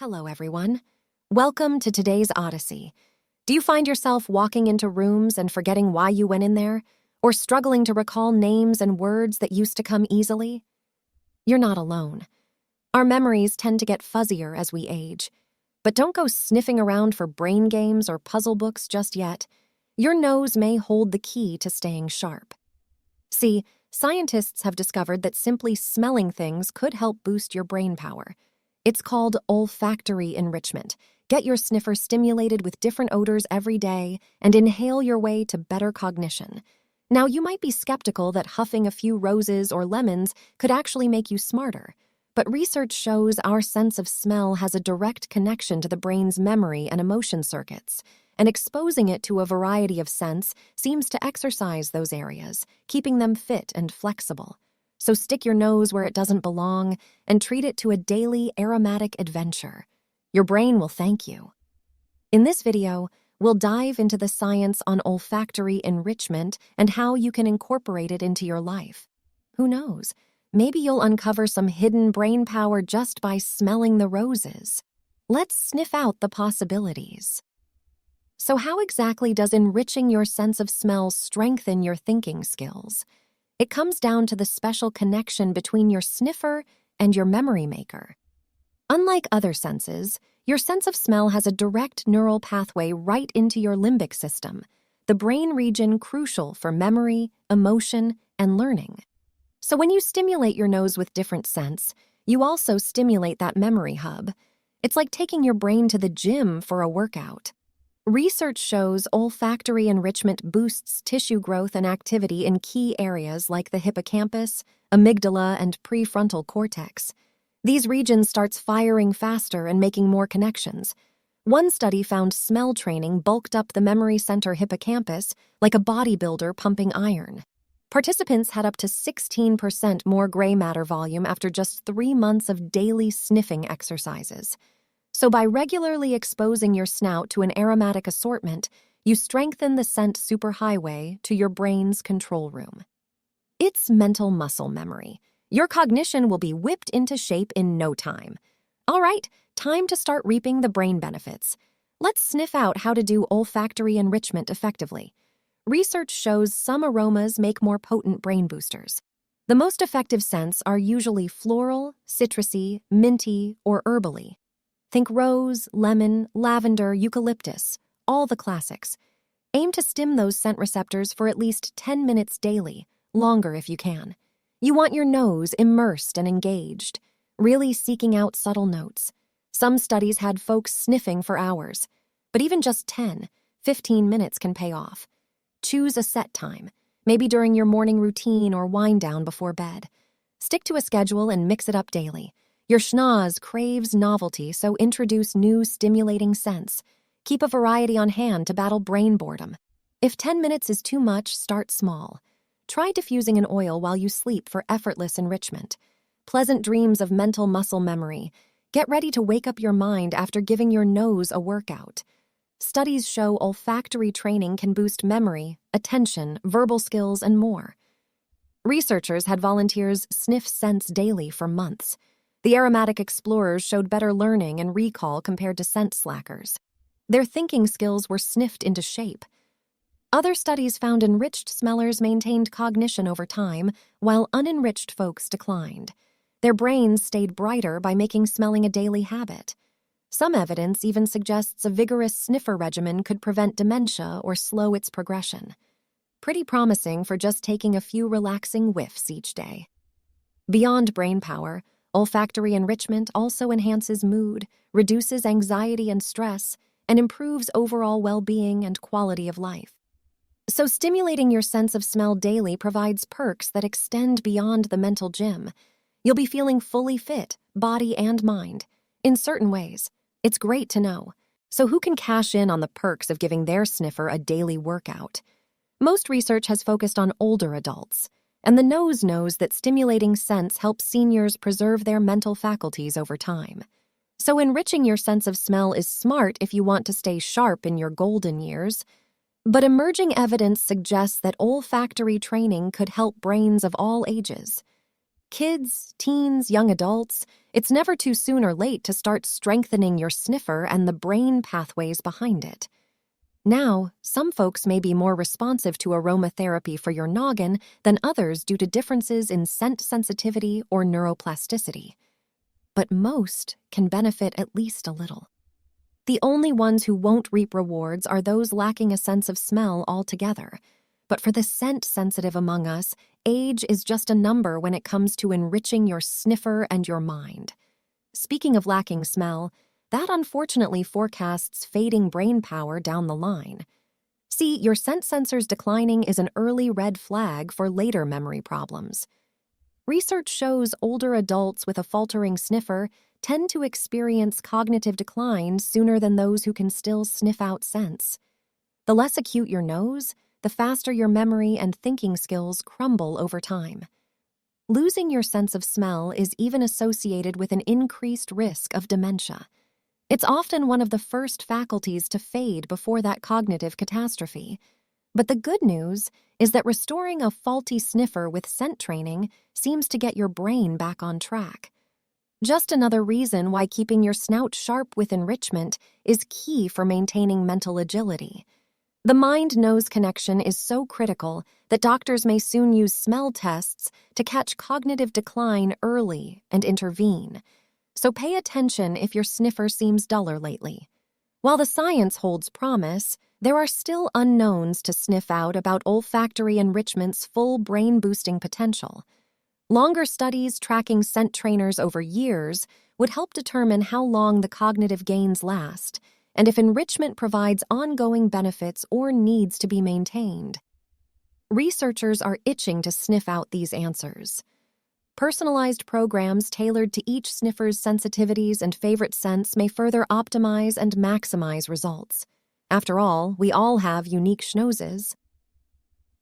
Hello, everyone. Welcome to today's Odyssey. Do you find yourself walking into rooms and forgetting why you went in there, or struggling to recall names and words that used to come easily? You're not alone. Our memories tend to get fuzzier as we age. But don't go sniffing around for brain games or puzzle books just yet. Your nose may hold the key to staying sharp. See, scientists have discovered that simply smelling things could help boost your brain power. It's called olfactory enrichment. Get your sniffer stimulated with different odors every day and inhale your way to better cognition. Now, you might be skeptical that huffing a few roses or lemons could actually make you smarter, but research shows our sense of smell has a direct connection to the brain's memory and emotion circuits, and exposing it to a variety of scents seems to exercise those areas, keeping them fit and flexible. So stick your nose where it doesn't belong and treat it to a daily aromatic adventure. Your brain will thank you. In this video, we'll dive into the science on olfactory enrichment and how you can incorporate it into your life. Who knows? Maybe you'll uncover some hidden brain power just by smelling the roses. Let's sniff out the possibilities. So how exactly does enriching your sense of smell strengthen your thinking skills? It comes down to the special connection between your sniffer and your memory maker. Unlike other senses, your sense of smell has a direct neural pathway right into your limbic system, the brain region crucial for memory, emotion, and learning. So when you stimulate your nose with different scents, you also stimulate that memory hub. It's like taking your brain to the gym for a workout. Research shows olfactory enrichment boosts tissue growth and activity in key areas like the hippocampus, amygdala, and prefrontal cortex. These regions starts firing faster and making more connections. One study found smell training bulked up the memory center hippocampus like a bodybuilder pumping iron. Participants had up to 16% more gray matter volume after just 3 months of daily sniffing exercises. So by regularly exposing your snout to an aromatic assortment, you strengthen the scent superhighway to your brain's control room. It's mental muscle memory. Your cognition will be whipped into shape in no time. All right, time to start reaping the brain benefits. Let's sniff out how to do olfactory enrichment effectively. Research shows some aromas make more potent brain boosters. The most effective scents are usually floral, citrusy, minty, or herbally. Think rose, lemon, lavender, eucalyptus, all the classics. Aim to stim those scent receptors for at least 10 minutes daily, longer if you can. You want your nose immersed and engaged, really seeking out subtle notes. Some studies had folks sniffing for hours, but even just 10, 15 minutes can pay off. Choose a set time, maybe during your morning routine or wind down before bed. Stick to a schedule and mix it up daily. Your schnoz craves novelty, so introduce new stimulating scents. Keep a variety on hand to battle brain boredom. If 10 minutes is too much, start small. Try diffusing an oil while you sleep for effortless enrichment. Pleasant dreams of mental muscle memory. Get ready to wake up your mind after giving your nose a workout. Studies show olfactory training can boost memory, attention, verbal skills, and more. Researchers had volunteers sniff scents daily for months. The aromatic explorers showed better learning and recall compared to scent slackers. Their thinking skills were sniffed into shape. Other studies found enriched smellers maintained cognition over time, while unenriched folks declined. Their brains stayed brighter by making smelling a daily habit. Some evidence even suggests a vigorous sniffer regimen could prevent dementia or slow its progression. Pretty promising for just taking a few relaxing whiffs each day. Beyond brain power, olfactory enrichment also enhances mood, reduces anxiety and stress, and improves overall well-being and quality of life. So stimulating your sense of smell daily provides perks that extend beyond the mental gym. You'll be feeling fully fit, body and mind. In certain ways, it's great to know. So who can cash in on the perks of giving their sniffer a daily workout? Most research has focused on older adults. And the nose knows that stimulating scents helps seniors preserve their mental faculties over time. So enriching your sense of smell is smart if you want to stay sharp in your golden years. But emerging evidence suggests that olfactory training could help brains of all ages. Kids, teens, young adults, it's never too soon or late to start strengthening your sniffer and the brain pathways behind it. Now, some folks may be more responsive to aromatherapy for your noggin than others due to differences in scent sensitivity or neuroplasticity. But most can benefit at least a little. The only ones who won't reap rewards are those lacking a sense of smell altogether. But for the scent-sensitive among us, age is just a number when it comes to enriching your sniffer and your mind. Speaking of lacking smell, that unfortunately forecasts fading brain power down the line. See, your scent sensors declining is an early red flag for later memory problems. Research shows older adults with a faltering sniffer tend to experience cognitive decline sooner than those who can still sniff out scents. The less acute your nose, the faster your memory and thinking skills crumble over time. Losing your sense of smell is even associated with an increased risk of dementia. It's often one of the first faculties to fade before that cognitive catastrophe. But the good news is that restoring a faulty sniffer with scent training seems to get your brain back on track. Just another reason why keeping your snout sharp with enrichment is key for maintaining mental agility. The mind-nose connection is so critical that doctors may soon use smell tests to catch cognitive decline early and intervene. So pay attention if your sniffer seems duller lately. While the science holds promise, there are still unknowns to sniff out about olfactory enrichment's full brain-boosting potential. Longer studies tracking scent trainers over years would help determine how long the cognitive gains last, and if enrichment provides ongoing benefits or needs to be maintained. Researchers are itching to sniff out these answers. Personalized programs tailored to each sniffer's sensitivities and favorite scents may further optimize and maximize results. After all, we all have unique schnozzes.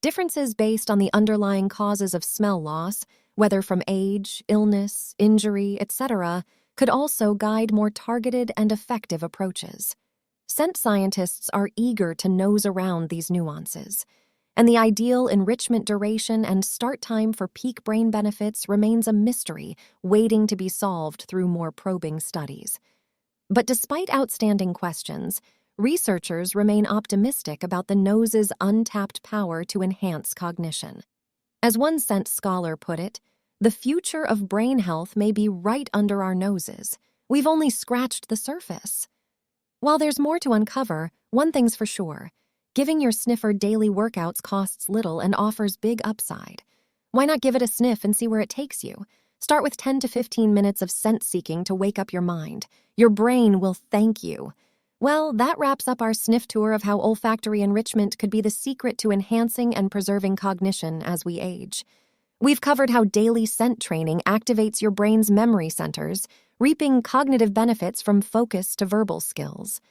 Differences based on the underlying causes of smell loss, whether from age, illness, injury, etc., could also guide more targeted and effective approaches. Scent scientists are eager to nose around these nuances, and the ideal enrichment duration and start time for peak brain benefits remains a mystery waiting to be solved through more probing studies. But despite outstanding questions, researchers remain optimistic about the nose's untapped power to enhance cognition. As one scent scholar put it, the future of brain health may be right under our noses. We've only scratched the surface. While there's more to uncover, one thing's for sure. Giving your sniffer daily workouts costs little and offers big upside. Why not give it a sniff and see where it takes you? Start with 10 to 15 minutes of scent seeking to wake up your mind. Your brain will thank you. Well, that wraps up our sniff tour of how olfactory enrichment could be the secret to enhancing and preserving cognition as we age. We've covered how daily scent training activates your brain's memory centers, reaping cognitive benefits from focus to verbal skills.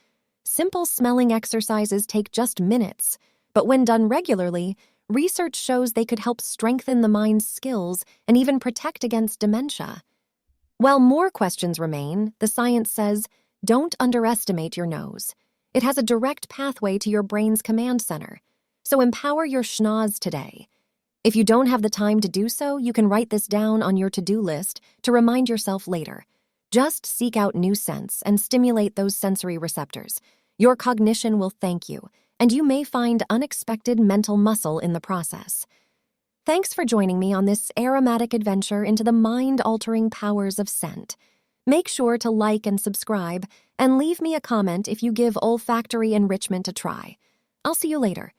Simple smelling exercises take just minutes, but when done regularly, research shows they could help strengthen the mind's skills and even protect against dementia. While more questions remain, the science says, don't underestimate your nose. It has a direct pathway to your brain's command center. So empower your schnoz today. If you don't have the time to do so, you can write this down on your to-do list to remind yourself later. Just seek out new scents and stimulate those sensory receptors. Your cognition will thank you, and you may find unexpected mental muscle in the process. Thanks for joining me on this aromatic adventure into the mind-altering powers of scent. Make sure to like and subscribe, and leave me a comment if you give olfactory enrichment a try. I'll see you later.